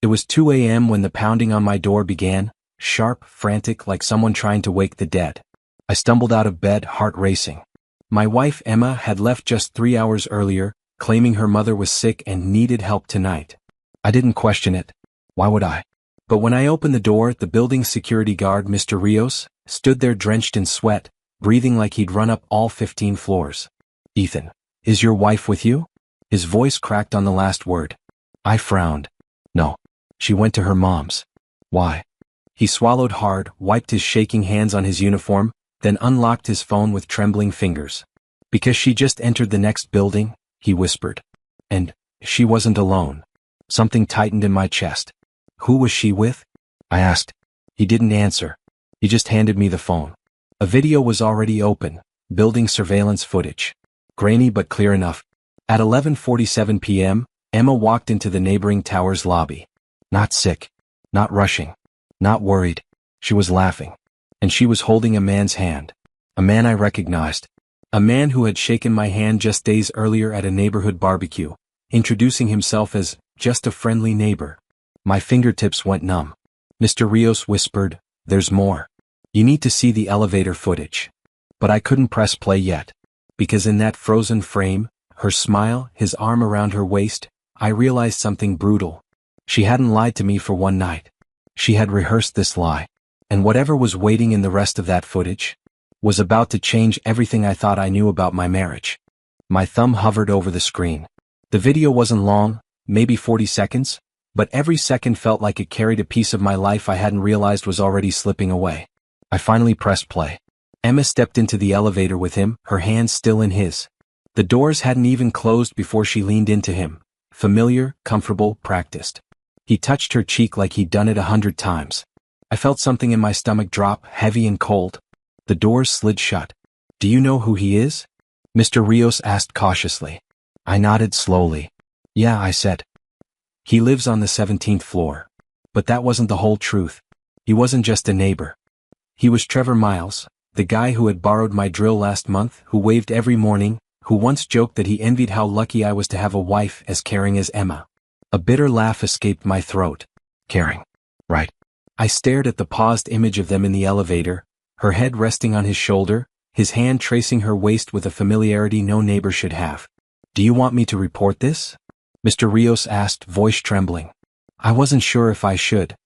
It was 2 a.m. when the pounding on my door began, sharp, frantic, like someone trying to wake the dead. I stumbled out of bed, heart racing. My wife Emma had left just 3 hours earlier, claiming her mother was sick and needed help tonight. I didn't question it. Why would I? But when I opened the door, the building's security guard, Mr. Rios, stood there drenched in sweat, breathing like he'd run up all 15 floors. "Ethan, is your wife with you?" His voice cracked on the last word. I frowned. "No. She went to her mom's." "Why?" He swallowed hard, wiped his shaking hands on his uniform, then unlocked his phone with trembling fingers. "Because she just entered the next building," he whispered. "And she wasn't alone." Something tightened in my chest. "Who was she with?" I asked. He didn't answer. He just handed me the phone. A video was already open, building surveillance footage. Grainy but clear enough. At 11:47 p.m., Emma walked into the neighboring tower's lobby. Not sick. Not rushing. Not worried. She was laughing. And she was holding a man's hand. A man I recognized. A man who had shaken my hand just days earlier at a neighborhood barbecue, introducing himself as just a friendly neighbor. My fingertips went numb. Mr. Rios whispered, "There's more. You need to see the elevator footage." But I couldn't press play yet. Because in that frozen frame, her smile, his arm around her waist, I realized something brutal. She hadn't lied to me for one night. She had rehearsed this lie. And whatever was waiting in the rest of that footage was about to change everything I thought I knew about my marriage. My thumb hovered over the screen. The video wasn't long, maybe 40 seconds, but every second felt like it carried a piece of my life I hadn't realized was already slipping away. I finally pressed play. Emma stepped into the elevator with him, her hand still in his. The doors hadn't even closed before she leaned into him. Familiar, comfortable, practiced. He touched her cheek like he'd done it 100 times. I felt something in my stomach drop, heavy and cold. The doors slid shut. "Do you know who he is?" Mr. Rios asked cautiously. I nodded slowly. "Yeah," I said. "He lives on the 17th floor." But that wasn't the whole truth. He wasn't just a neighbor. He was Trevor Miles, the guy who had borrowed my drill last month, who waved every morning, who once joked that he envied how lucky I was to have a wife as caring as Emma. A bitter laugh escaped my throat. Caring. Right. I stared at the paused image of them in the elevator, her head resting on his shoulder, his hand tracing her waist with a familiarity no neighbor should have. "Do you want me to report this?" Mr. Rios asked, voice trembling. I wasn't sure if I should.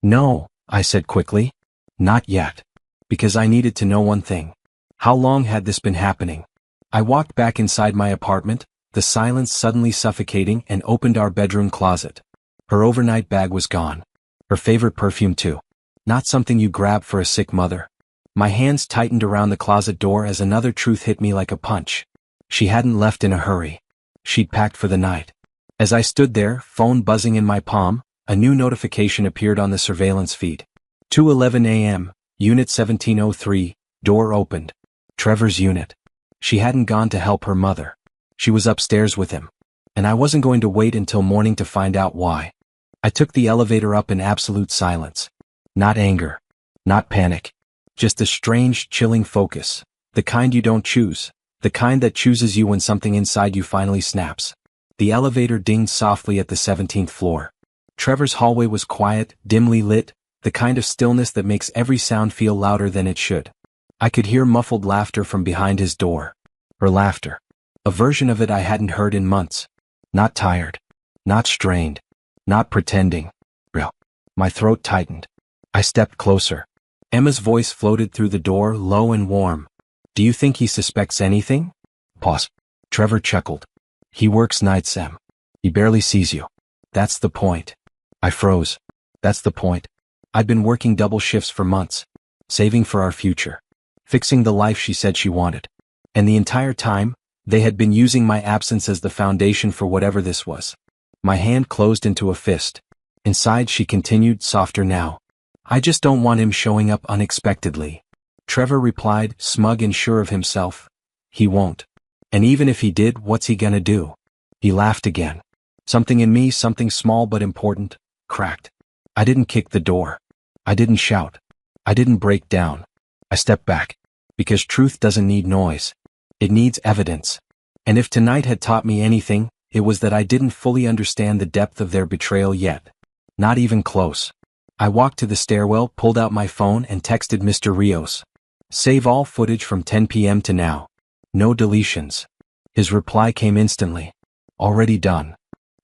"No," I said quickly. "Not yet. Because I needed to know one thing. How long had this been happening?" I walked back inside my apartment, the silence suddenly suffocating, and opened our bedroom closet. Her overnight bag was gone. Her favorite perfume too. Not something you grab for a sick mother. My hands tightened around the closet door as another truth hit me like a punch. She hadn't left in a hurry. She'd packed for the night. As I stood there, phone buzzing in my palm, a new notification appeared on the surveillance feed. 2:11 a.m., Unit 1703, door opened. Trevor's unit. She hadn't gone to help her mother. She was upstairs with him. And I wasn't going to wait until morning to find out why. I took the elevator up in absolute silence. Not anger. Not panic. Just a strange, chilling focus. The kind you don't choose. The kind that chooses you when something inside you finally snaps. The elevator dinged softly at the 17th floor. Trevor's hallway was quiet, dimly lit, the kind of stillness that makes every sound feel louder than it should. I could hear muffled laughter from behind his door. Her laughter. A version of it I hadn't heard in months. Not tired. Not strained. Not pretending. Real. My throat tightened. I stepped closer. Emma's voice floated through the door, low and warm. "Do you think he suspects anything?" Pause. Trevor chuckled. "He works nights, Em. He barely sees you. That's the point." I froze. That's the point. I'd been working double shifts for months. Saving for our future. Fixing the life she said she wanted. And the entire time, they had been using my absence as the foundation for whatever this was. My hand closed into a fist. Inside she continued, softer now. "I just don't want him showing up unexpectedly." Trevor replied, smug and sure of himself. "He won't. And even if he did, what's he gonna do?" He laughed again. Something in me, something small but important, cracked. I didn't kick the door. I didn't shout. I didn't break down. I stepped back. Because truth doesn't need noise. It needs evidence. And if tonight had taught me anything, it was that I didn't fully understand the depth of their betrayal yet. Not even close. I walked to the stairwell, pulled out my phone and texted Mr. Rios. Save all footage from 10 p.m. to now. No deletions. His reply came instantly. Already done.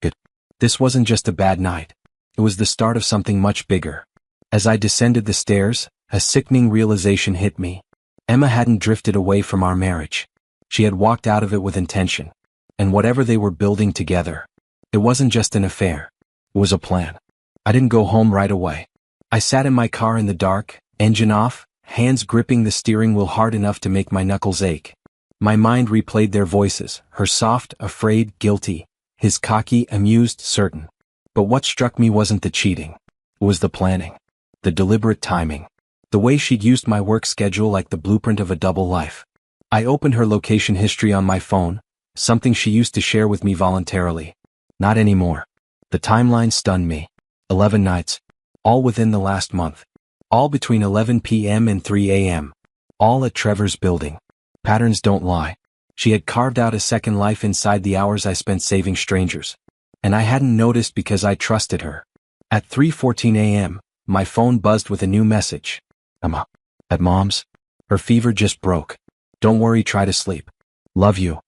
Good. This wasn't just a bad night. It was the start of something much bigger. As I descended the stairs, a sickening realization hit me. Emma hadn't drifted away from our marriage. She had walked out of it with intention. And whatever they were building together, it wasn't just an affair. It was a plan. I didn't go home right away. I sat in my car in the dark, engine off, hands gripping the steering wheel hard enough to make my knuckles ache. My mind replayed their voices, her soft, afraid, guilty, his cocky, amused, certain. But what struck me wasn't the cheating. It was the planning. The deliberate timing. The way she'd used my work schedule like the blueprint of a double life. I opened her location history on my phone, something she used to share with me voluntarily. Not anymore. The timeline stunned me. 11 nights. All within the last month. All between 11 p.m. and 3 a.m. All at Trevor's building. Patterns don't lie. She had carved out a second life inside the hours I spent saving strangers. And I hadn't noticed because I trusted her. At 3:14 a.m., my phone buzzed with a new message. Emma. At Mom's. Her fever just broke. Don't worry, try to sleep. Love you.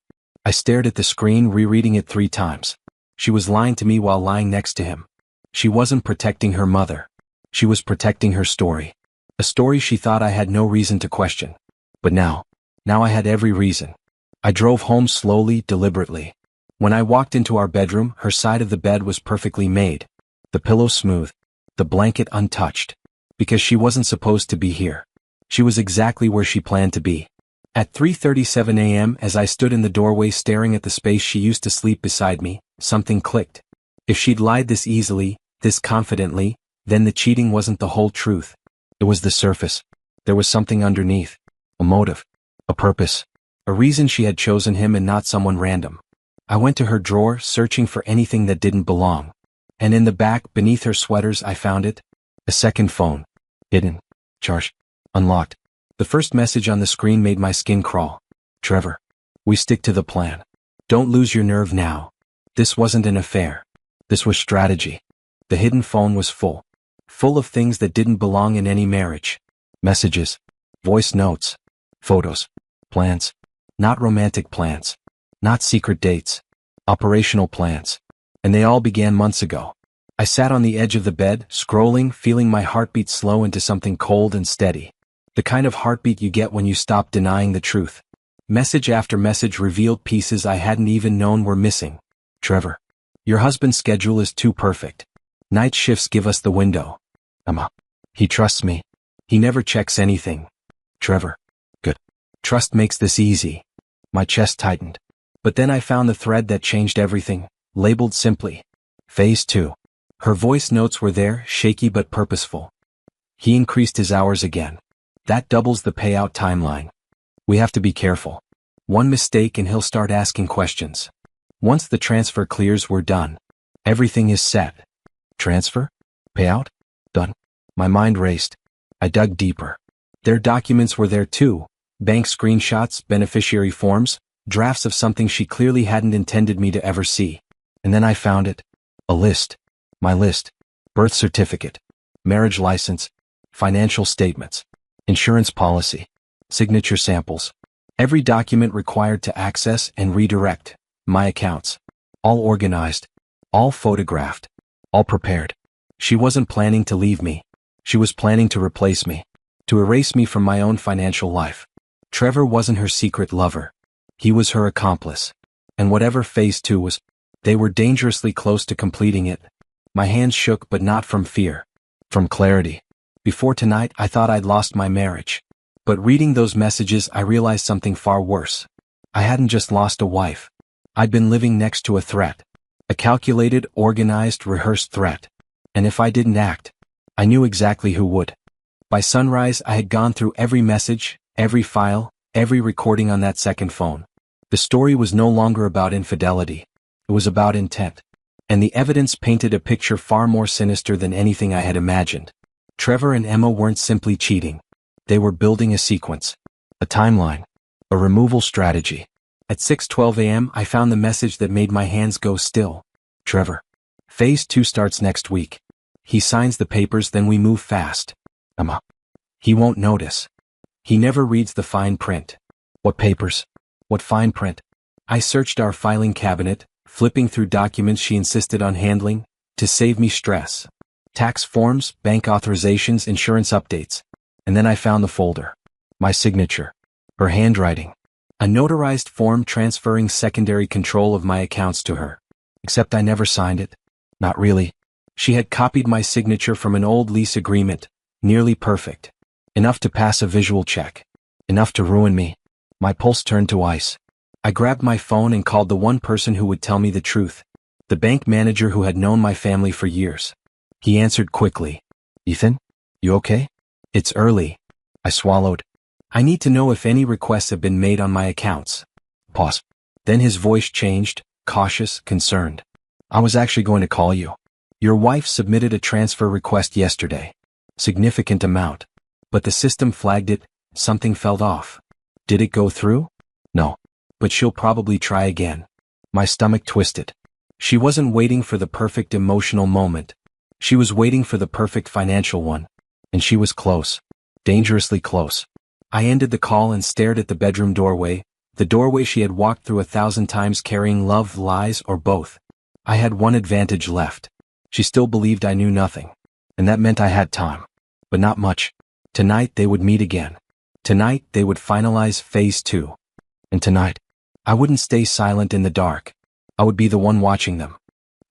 I stared at the screen, rereading it 3 times. She was lying to me while lying next to him. She wasn't protecting her mother. She was protecting her story. A story she thought I had no reason to question. But now I had every reason. I drove home slowly, deliberately. When I walked into our bedroom, her side of the bed was perfectly made. The pillow smooth. The blanket untouched. Because she wasn't supposed to be here. She was exactly where she planned to be. At 3:37 a.m., as I stood in the doorway staring at the space she used to sleep beside me, something clicked. If she'd lied this easily, this confidently, then the cheating wasn't the whole truth. It was the surface. There was something underneath. A motive. A purpose. A reason she had chosen him and not someone random. I went to her drawer, searching for anything that didn't belong. And in the back, beneath her sweaters, I found it. A second phone. Hidden. Charged. Unlocked. The first message on the screen made my skin crawl. Trevor. We stick to the plan. Don't lose your nerve now. This wasn't an affair. This was strategy. The hidden phone was full. Full of things that didn't belong in any marriage. Messages. Voice notes. Photos. Plans. Not romantic plans. Not secret dates. Operational plans. And they all began months ago. I sat on the edge of the bed, scrolling, feeling my heartbeat slow into something cold and steady. The kind of heartbeat you get when you stop denying the truth. Message after message revealed pieces I hadn't even known were missing. Trevor. Your husband's schedule is too perfect. Night shifts give us the window. Emma. He trusts me. He never checks anything. Trevor. Good. Trust makes this easy. My chest tightened. But then I found the thread that changed everything, labeled simply. Phase 2. Her voice notes were there, shaky but purposeful. He increased his hours again. That doubles the payout timeline. We have to be careful. One mistake and he'll start asking questions. Once the transfer clears, we're done. Everything is set. Transfer? Payout? Done. My mind raced. I dug deeper. Their documents were there too. Bank screenshots, beneficiary forms, drafts of something she clearly hadn't intended me to ever see. And then I found it. A list. My list. Birth certificate. Marriage license. Financial statements. Insurance policy. Signature samples. Every document required to access and redirect my accounts. All organized. All photographed. All prepared. She wasn't planning to leave me. She was planning to replace me. To erase me from my own financial life. Trevor wasn't her secret lover. He was her accomplice. And whatever phase 2 was, they were dangerously close to completing it. My hands shook, but not from fear. From clarity. Before tonight, I thought I'd lost my marriage. But reading those messages, I realized something far worse. I hadn't just lost a wife. I'd been living next to a threat. A calculated, organized, rehearsed threat. And if I didn't act, I knew exactly who would. By sunrise, I had gone through every message, every file, every recording on that second phone. The story was no longer about infidelity. It was about intent. And the evidence painted a picture far more sinister than anything I had imagined. Trevor and Emma weren't simply cheating. They were building a sequence. A timeline. A removal strategy. At 6:12 a.m., I found the message that made my hands go still. Trevor. Phase 2 starts next week. He signs the papers, then we move fast. Emma. He won't notice. He never reads the fine print. What papers? What fine print? I searched our filing cabinet, flipping through documents she insisted on handling, to save me stress. Tax forms, bank authorizations, insurance updates. And then I found the folder. My signature. Her handwriting. A notarized form transferring secondary control of my accounts to her. Except I never signed it. Not really. She had copied my signature from an old lease agreement, nearly perfect. Enough to pass a visual check. Enough to ruin me. My pulse turned to ice. I grabbed my phone and called the one person who would tell me the truth. The bank manager who had known my family for years. He answered quickly. Ethan? You okay? It's early. I swallowed. I need to know if any requests have been made on my accounts. Pause. Then his voice changed, cautious, concerned. I was actually going to call you. Your wife submitted a transfer request yesterday. Significant amount. But the system flagged it, something felt off. Did it go through? No. But she'll probably try again. My stomach twisted. She wasn't waiting for the perfect emotional moment. She was waiting for the perfect financial one. And she was close. Dangerously close. I ended the call and stared at the bedroom doorway, the doorway she had walked through 1,000 times carrying love, lies, or both. I had one advantage left. She still believed I knew nothing. And that meant I had time. But not much. Tonight they would meet again. Tonight they would finalize phase 2. And tonight, I wouldn't stay silent in the dark. I would be the one watching them.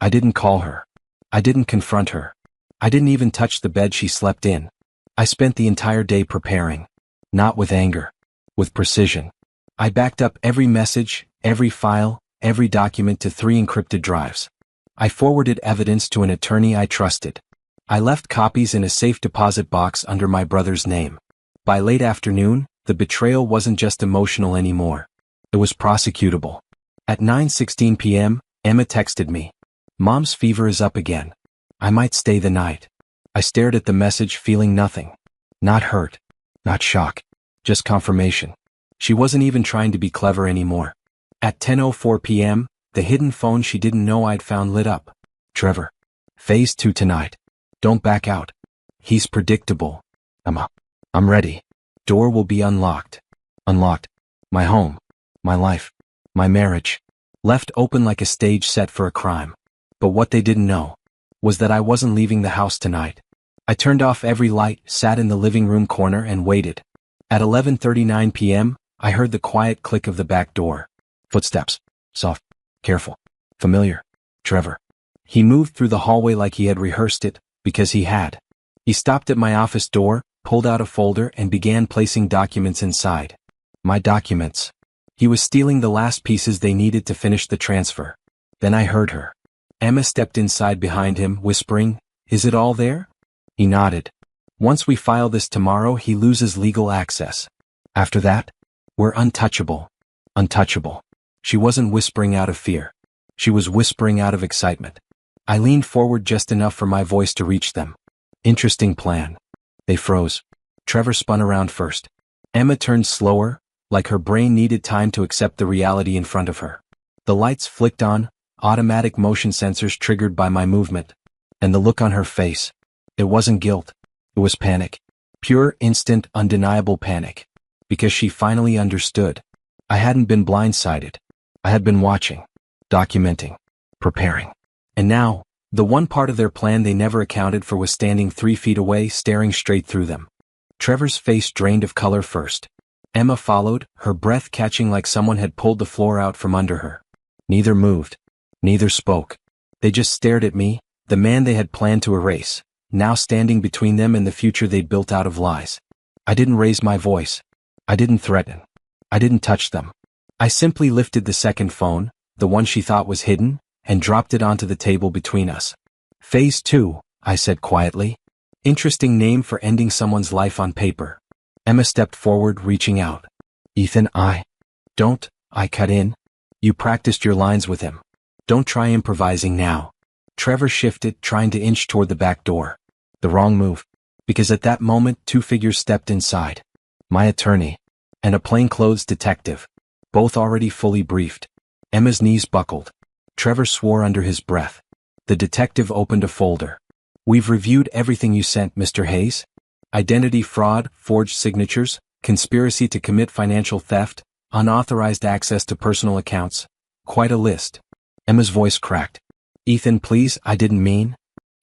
I didn't call her. I didn't confront her. I didn't even touch the bed she slept in. I spent the entire day preparing. Not with anger. With precision. I backed up every message, every file, every document to 3 encrypted drives. I forwarded evidence to an attorney I trusted. I left copies in a safe deposit box under my brother's name. By late afternoon, the betrayal wasn't just emotional anymore. It was prosecutable. At 9:16 p.m., Emma texted me. Mom's fever is up again. I might stay the night. I stared at the message feeling nothing. Not hurt. Not shock. Just confirmation. She wasn't even trying to be clever anymore. At 10:04 p.m., the hidden phone she didn't know I'd found lit up. Trevor. Phase 2 tonight. Don't back out. He's predictable. I'm ready. Door will be unlocked. Unlocked. My home. My life. My marriage. Left open like a stage set for a crime. But what they didn't know was that I wasn't leaving the house tonight. I turned off every light, sat in the living room corner and waited. At 11:39 p.m., I heard the quiet click of the back door. Footsteps. Soft. Careful. Familiar. Trevor. He moved through the hallway like he had rehearsed it, because he had. He stopped at my office door, pulled out a folder and began placing documents inside. My documents. He was stealing the last pieces they needed to finish the transfer. Then I heard her. Emma stepped inside behind him, whispering, "Is it all there?" He nodded. "Once we file this tomorrow, he loses legal access. After that, we're untouchable." Untouchable. She wasn't whispering out of fear. She was whispering out of excitement. I leaned forward just enough for my voice to reach them. Interesting plan. They froze. Trevor spun around first. Emma turned slower, like her brain needed time to accept the reality in front of her. The lights flicked on, automatic motion sensors triggered by my movement. And the look on her face. It wasn't guilt. It was panic. Pure, instant, undeniable panic. Because she finally understood. I hadn't been blindsided. I had been watching, documenting, preparing. And now, the one part of their plan they never accounted for was standing 3 feet away, staring straight through them. Trevor's face drained of color first. Emma followed, her breath catching like someone had pulled the floor out from under her. Neither moved. Neither spoke. They just stared at me, the man they had planned to erase, now standing between them and the future they'd built out of lies. I didn't raise my voice. I didn't threaten. I didn't touch them. I simply lifted the second phone, the one she thought was hidden, and dropped it onto the table between us. Phase 2, I said quietly. Interesting name for ending someone's life on paper. Emma stepped forward, reaching out. Ethan, Don't, I cut in. You practiced your lines with him. Don't try improvising now. Trevor shifted, trying to inch toward the back door. The wrong move. Because at that moment 2 figures stepped inside. My attorney. And a plainclothes detective. Both already fully briefed. Emma's knees buckled. Trevor swore under his breath. The detective opened a folder. We've reviewed everything you sent, Mr. Hayes. Identity fraud, forged signatures, conspiracy to commit financial theft, unauthorized access to personal accounts. Quite a list. Emma's voice cracked. Ethan, please, I didn't mean.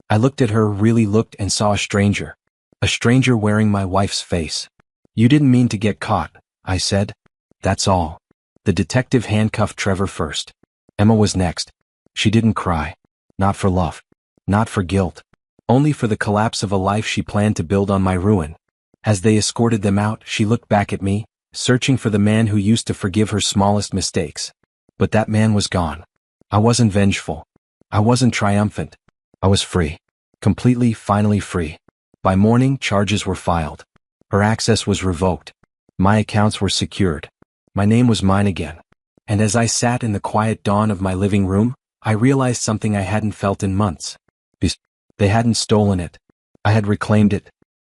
I looked at her, really looked, and saw a stranger. A stranger wearing my wife's face. You didn't mean to get caught, I said. That's all. The detective handcuffed Trevor first. Emma was next. She didn't cry. Not for love. Not for guilt. Only for the collapse of a life she planned to build on my ruin. As they escorted them out, she looked back at me, searching for the man who used to forgive her smallest mistakes. But that man was gone. I wasn't vengeful. I wasn't triumphant. I was free. Completely, finally free. By morning, charges were filed. Her access was revoked. My accounts were secured. My name was mine again. And as I sat in the quiet dawn of my living room, I realized something I hadn't felt in months. They hadn't stolen it. I had reclaimed it,